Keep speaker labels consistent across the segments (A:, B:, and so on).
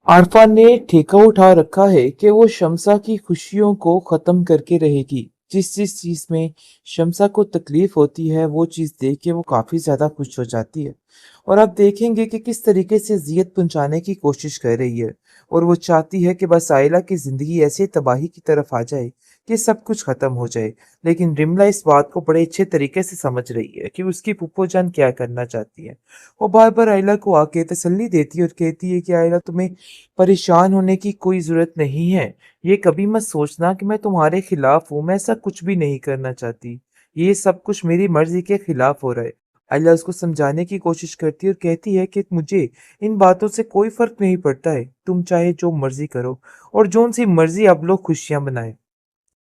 A: आरफा ने ठेका उठा रखा है कि वो शम्सा की खुशियों को खत्म करके रहेगी। जिस जिस चीज में शम्सा को तकलीफ होती है वो चीज देख के वो काफी ज्यादा खुश हो जाती है। और आप देखेंगे कि किस तरीके से अजियत पहुंचाने की कोशिश कर रही है। और वो चाहती है कि बस आयला की जिंदगी ऐसे तबाही की तरफ आ जाए कि सब कुछ खत्म हो जाए। लेकिन रिमला इस बात को बड़े अच्छे तरीके से समझ रही है कि उसकी फूफो जान क्या करना चाहती है। वो बार बार आयला को आके तसल्ली देती है और कहती है कि आयला, तुम्हें परेशान होने की कोई ज़रूरत नहीं है। ये कभी मत सोचना कि मैं तुम्हारे खिलाफ हूँ, मैं ऐसा कुछ भी नहीं करना चाहती। ये सब कुछ मेरी मर्ज़ी के खिलाफ हो रहा है। आइला उसको समझाने की कोशिश करती है और कहती है कि मुझे इन बातों से कोई फ़र्क नहीं पड़ता है। तुम चाहे जो मर्ज़ी करो और जौन-सी मर्ज़ी आप लोग खुशियाँ मनाएँ।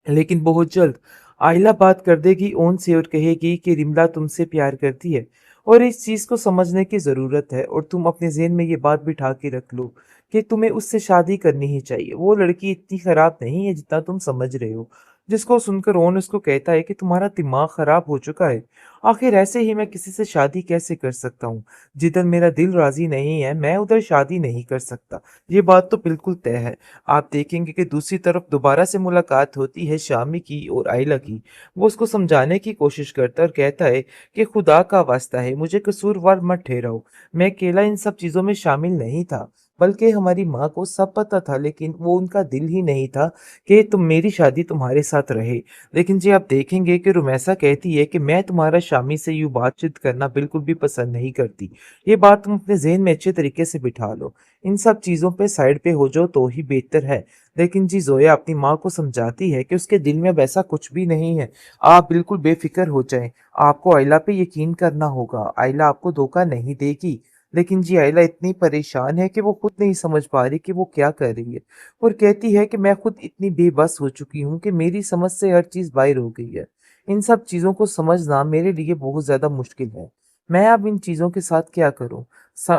A: लेकिन बहुत जल्द आइला बात कर देगी ओन से और कहेगी कि रिमला तुमसे प्यार करती है और इस चीज को समझने की जरूरत है। और तुम अपने ज़हन में ये बात बिठा के रख लो कि तुम्हें उससे शादी करनी ही चाहिए। वो लड़की इतनी खराब नहीं है जितना तुम समझ रहे हो। जिसको सुनकर ओन उसको कहता है कि तुम्हारा दिमाग खराब हो चुका है। आखिर ऐसे ही मैं किसी से शादी कैसे कर सकता हूँ? जिधर मेरा दिल राजी नहीं है मैं उधर शादी नहीं कर सकता। ये बात तो बिल्कुल तय है। आप देखेंगे कि दूसरी तरफ दोबारा से मुलाकात होती है शामी की और आयला की। वो उसको समझाने की कोशिश करता है और कहता है कि खुदा का वास्ता है, मुझे कसूरवार मत ठहराओ। मैं अकेला इन सब चीज़ों में शामिल नहीं था, बल्कि हमारी माँ को सब पता था, लेकिन वो उनका दिल ही नहीं था कि मेरी शादी तुम्हारे साथ रहे। लेकिन जी आप देखेंगे कि रुमैसा कहती है कि मैं तुम्हारा शामी से यूँ बातचीत करना बिल्कुल भी पसंद नहीं करती। ये बात तुम अपने ज़हन में अच्छे तरीके से बिठा लो। इन सब चीज़ों पे साइड पे हो जाओ तो ही बेहतर है। लेकिन जी ज़ोया अपनी माँ को समझाती है कि उसके दिल में अब ऐसा कुछ भी नहीं है। आप बिल्कुल बेफ़िक्र हो जाएँ। आपको आइला पे यकीन करना होगा। आइला आपको धोखा नहीं देगी। लेकिन जी आइला इतनी परेशान है कि वो खुद नहीं समझ पा रही कि वो क्या कर रही है। और कहती है कि मैं खुद इतनी बेबस हो चुकी हूँ कि मेरी समझ से हर चीज़ बाहर हो गई है। इन सब चीज़ों को समझना मेरे लिए बहुत ज़्यादा मुश्किल है। मैं अब इन चीज़ों के साथ क्या करूँ?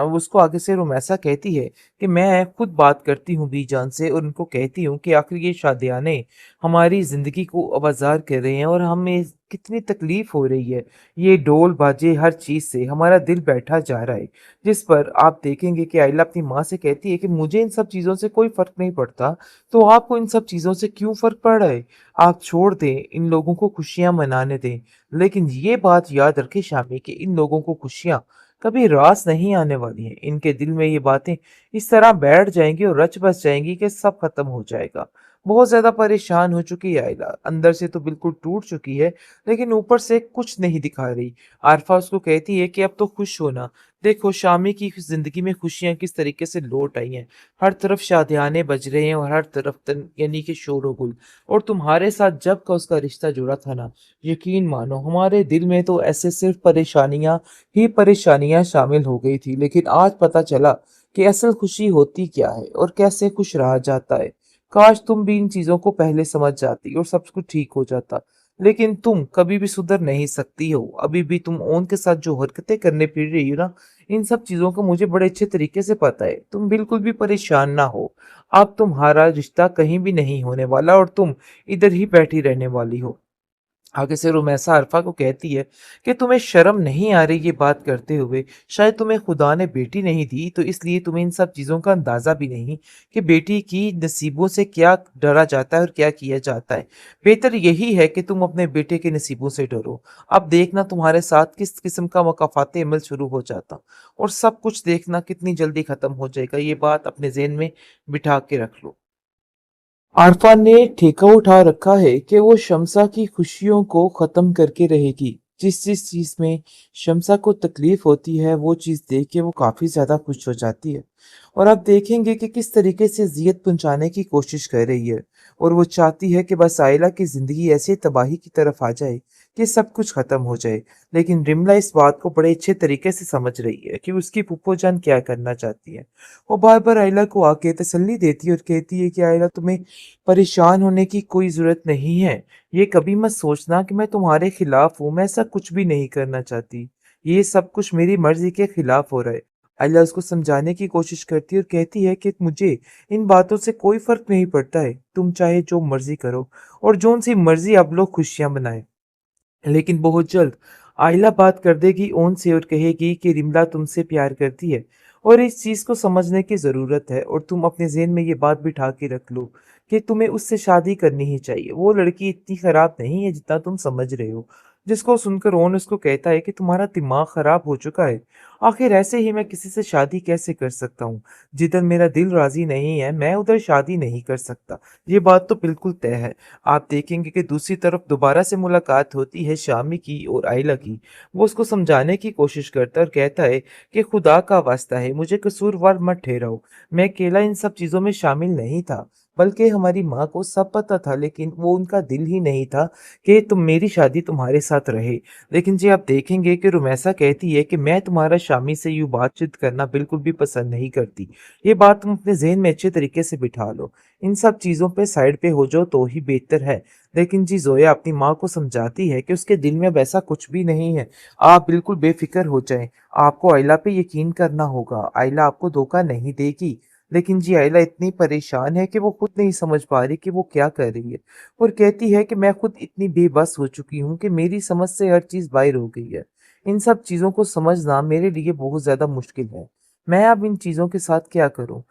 A: उसको आगे से रोमैसा कहती है कि मैं खुद बात करती हूँ बीजान से और उनको कहती हूँ कि आखिर ये शादियाने हमारी ज़िंदगी को अबाजार कर रहे हैं और हमें कितनी तकलीफ हो रही है। ये ढोल बाजे हर चीज़ से हमारा दिल बैठा जा रहा है। जिस पर आप देखेंगे कि आइला अपनी माँ से कहती है कि मुझे इन सब चीज़ों से कोई फ़र्क नहीं पड़ता, तो आपको इन सब चीज़ों से क्यों फ़र्क पड़ रहा है? आप छोड़ दें, इन लोगों को खुशियाँ मनाने दें। लेकिन ये बात याद रखें शामी कि इन लोगों को खुशियाँ कभी रास नहीं आने वाली हैं। इनके दिल में ये बातें इस तरह बैठ जाएँगी और रच बस जाएँगी कि सब खत्म हो जाएगा। बहुत ज़्यादा परेशान हो चुकी है आइला, अंदर से तो बिल्कुल टूट चुकी है, लेकिन ऊपर से कुछ नहीं दिखा रही। आरफ़ा उसको कहती है कि अब तो खुश हो ना, देखो शामी की ज़िंदगी में खुशियाँ किस तरीके से लौट आई हैं। हर तरफ शादियाने बज रहे हैं और हर तरफ तन यानी कि शोर-ओ-गुल। और तुम्हारे साथ जब का उसका रिश्ता जुड़ा था ना, यकीन मानो हमारे दिल में तो ऐसे सिर्फ़ परेशानियाँ ही परेशानियां शामिल हो गई थी। लेकिन आज पता चला कि असल खुशी होती क्या है और कैसे खुश रहा जाता है। काश तुम भी इन चीजों को पहले समझ जाती और सब कुछ ठीक हो जाता। लेकिन तुम कभी भी सुधर नहीं सकती हो। अभी भी तुम ओन के साथ जो हरकतें करने फिर रही हो ना, इन सब चीजों का मुझे बड़े अच्छे तरीके से पता है। तुम बिल्कुल भी परेशान ना हो। अब तुम्हारा रिश्ता कहीं भी नहीं होने वाला और तुम इधर ही बैठी रहने वाली हो। आगे से रुमैसा अरफा को कहती है कि तुम्हें शर्म नहीं आ रही ये बात करते हुए? शायद तुम्हें खुदा ने बेटी नहीं दी तो इसलिए तुम्हें इन सब चीज़ों का अंदाज़ा भी नहीं कि बेटी की नसीबों से क्या डरा जाता है और क्या किया जाता है। बेहतर यही है कि तुम अपने बेटे के नसीबों से डरो। अब देखना तुम्हारे साथ किस किस्म का मकाफाती अमल शुरू हो जाता और सब कुछ देखना कितनी जल्दी ख़त्म हो जाएगा। ये बात अपने ज़हन में बिठा के रख लो। आरफा ने ठेका उठा रखा है कि वो शम्सा की खुशियों को खत्म करके रहेगी। जिस जिस चीज में शम्सा को तकलीफ होती है वो चीज देख के वो काफी ज्यादा खुश हो जाती है। और आप देखेंगे कि किस तरीके से अजियत पहुंचाने की कोशिश कर रही है। और वो चाहती है कि बस आयला की जिंदगी ऐसे तबाही की तरफ आ जाए कि सब कुछ खत्म हो जाए। लेकिन रिमला इस बात को बड़े अच्छे तरीके से समझ रही है कि उसकी फूफो जान क्या करना चाहती है। वो बार बार आयला को आके तसल्ली देती है और कहती है कि आयला, तुम्हें परेशान होने की कोई ज़रूरत नहीं है। ये कभी मत सोचना कि मैं तुम्हारे खिलाफ हूँ, मैं ऐसा कुछ भी नहीं करना चाहती। ये सब कुछ मेरी मर्ज़ी के खिलाफ हो रहा है। आइला उसको समझाने की कोशिश करती है और कहती है कि मुझे इन बातों से कोई फ़र्क नहीं पड़ता है। तुम चाहे जो मर्ज़ी करो और जौन-सी मर्ज़ी आप लोग खुशियाँ मनाएँ। लेकिन बहुत जल्द आइला बात कर देगी ओन से और कहेगी कि रिमला तुमसे प्यार करती है और इस चीज को समझने की जरूरत है, और तुम अपने ज़हन में ये बात बिठा के रख लो कि तुम्हें उससे शादी करनी ही चाहिए। वो लड़की इतनी खराब नहीं है जितना तुम समझ रहे हो। जिसको सुनकर रोहन उसको कहता है कि तुम्हारा दिमाग खराब हो चुका है। आखिर ऐसे ही मैं किसी से शादी कैसे कर सकता हूँ? जिधर मेरा दिल राजी नहीं है, मैं उधर शादी नहीं कर सकता। ये बात तो बिल्कुल तय है। आप देखेंगे कि दूसरी तरफ दोबारा से मुलाकात होती है शामी की और आयला की। वो उसको समझाने की कोशिश करता है और कहता है कि खुदा का वास्ता है, मुझे कसूरवार मत ठहराओ। मैं अकेला इन सब चीजों में शामिल नहीं था, बल्कि हमारी माँ को सब पता था, लेकिन वो उनका दिल ही नहीं था कि तुम मेरी शादी तुम्हारे साथ रहे। लेकिन जी आप देखेंगे कि रुमैसा कहती है कि मैं तुम्हारा शामी से यूं बातचीत करना बिल्कुल भी पसंद नहीं करती। ये बात तुम अपने ज़हन में अच्छे तरीके से बिठा लो। इन सब चीज़ों पे साइड पे हो जाओ तो ही बेहतर है। लेकिन जी ज़ोया अपनी माँ को समझाती है कि उसके दिल में अब ऐसा कुछ भी नहीं है। आप बिल्कुल बेफ़िक्र हो जाएँ। आपको आइला पे यकीन करना होगा। आइला आपको धोखा नहीं देगी। लेकिन जी आइला इतनी परेशान है कि वो खुद नहीं समझ पा रही कि वो क्या कर रही है, और कहती है कि मैं खुद इतनी बेबस हो चुकी हूँ कि मेरी समझ से हर चीज़ बाहर हो गई है। इन सब चीज़ों को समझना मेरे लिए बहुत ज़्यादा मुश्किल है। मैं अब इन चीज़ों के साथ क्या करूँ?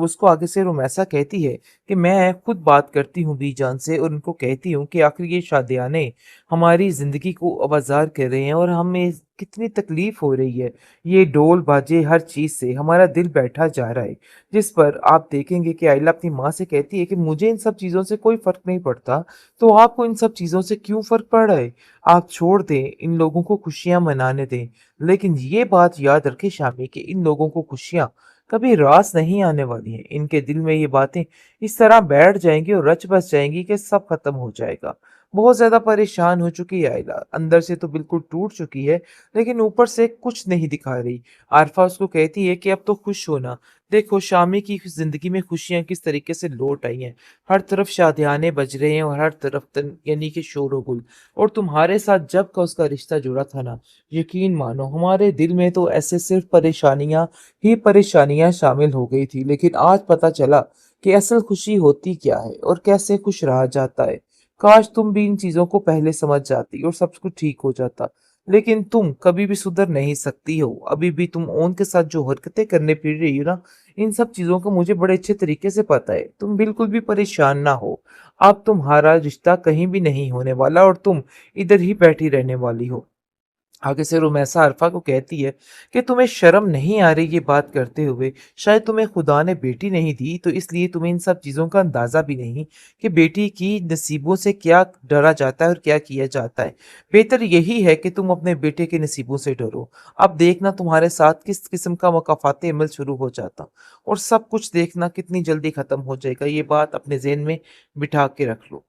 A: उसको आगे से रोमैसा कहती है कि मैं खुद बात करती हूँ बीजान से और उनको कहती हूँ कि आखिर ये शादियाने हमारी ज़िंदगी को अवजार कर रहे हैं और हमें कितनी तकलीफ हो रही है। ये ढोल बाजे हर चीज़ से हमारा दिल बैठा जा रहा है। जिस पर आप देखेंगे कि आइला अपनी माँ से कहती है कि मुझे इन सब चीज़ों से कोई फ़र्क नहीं पड़ता, तो आपको इन सब चीज़ों से क्यों फ़र्क पड़ रहा है? आप छोड़ दें, इन लोगों को खुशियाँ मनाने दें। लेकिन ये बात याद रखें शामी कि इन लोगों को खुशियाँ कभी रास नहीं आने वाली हैं। इनके दिल में ये बातें इस तरह बैठ जाएँगी और रच बस जाएँगी कि सब खत्म हो जाएगा। बहुत ज़्यादा परेशान हो चुकी है आइला, अंदर से तो बिल्कुल टूट चुकी है, लेकिन ऊपर से कुछ नहीं दिखा रही। आरफ़ा उसको कहती है कि अब तो खुश हो ना, देखो शामी की ज़िंदगी में खुशियाँ किस तरीके से लौट आई हैं। हर तरफ शादियाने बज रहे हैं और हर तरफ तन यानी कि शोर-ओ-गुल। और तुम्हारे साथ जब का उसका रिश्ता जुड़ा था ना, यकीन मानो हमारे दिल में तो ऐसे सिर्फ़ परेशानियाँ ही परेशानियाँ शामिल हो गई थी, लेकिन आज पता चला कि असल खुशी होती क्या है और कैसे खुश रहा जाता है। काश तुम भी इन चीज़ों को पहले समझ जाती और सब कुछ ठीक हो जाता। लेकिन तुम कभी भी सुधर नहीं सकती हो। अभी भी तुम ओन के साथ जो हरकतें करने फिर रही हो ना, इन सब चीज़ों का मुझे बड़े अच्छे तरीके से पता है। तुम बिल्कुल भी परेशान ना हो। अब तुम्हारा रिश्ता कहीं भी नहीं होने वाला और तुम इधर ही बैठी रहने वाली हो। आगे से रुमैसा अरफा को कहती है कि तुम्हें शर्म नहीं आ रही ये बात करते हुए? शायद तुम्हें खुदा ने बेटी नहीं दी, तो इसलिए तुम्हें इन सब चीज़ों का अंदाज़ा भी नहीं कि बेटी की नसीबों से क्या डरा जाता है और क्या किया जाता है। बेहतर यही है कि तुम अपने बेटे के नसीबों से डरो। अब देखना तुम्हारे साथ किस किस्म का मुकाफ़ाती अमल शुरू हो जाता, और सब कुछ देखना कितनी जल्दी ख़त्म हो जाएगा। ये बात अपने ज़हन में बिठा के रख लो।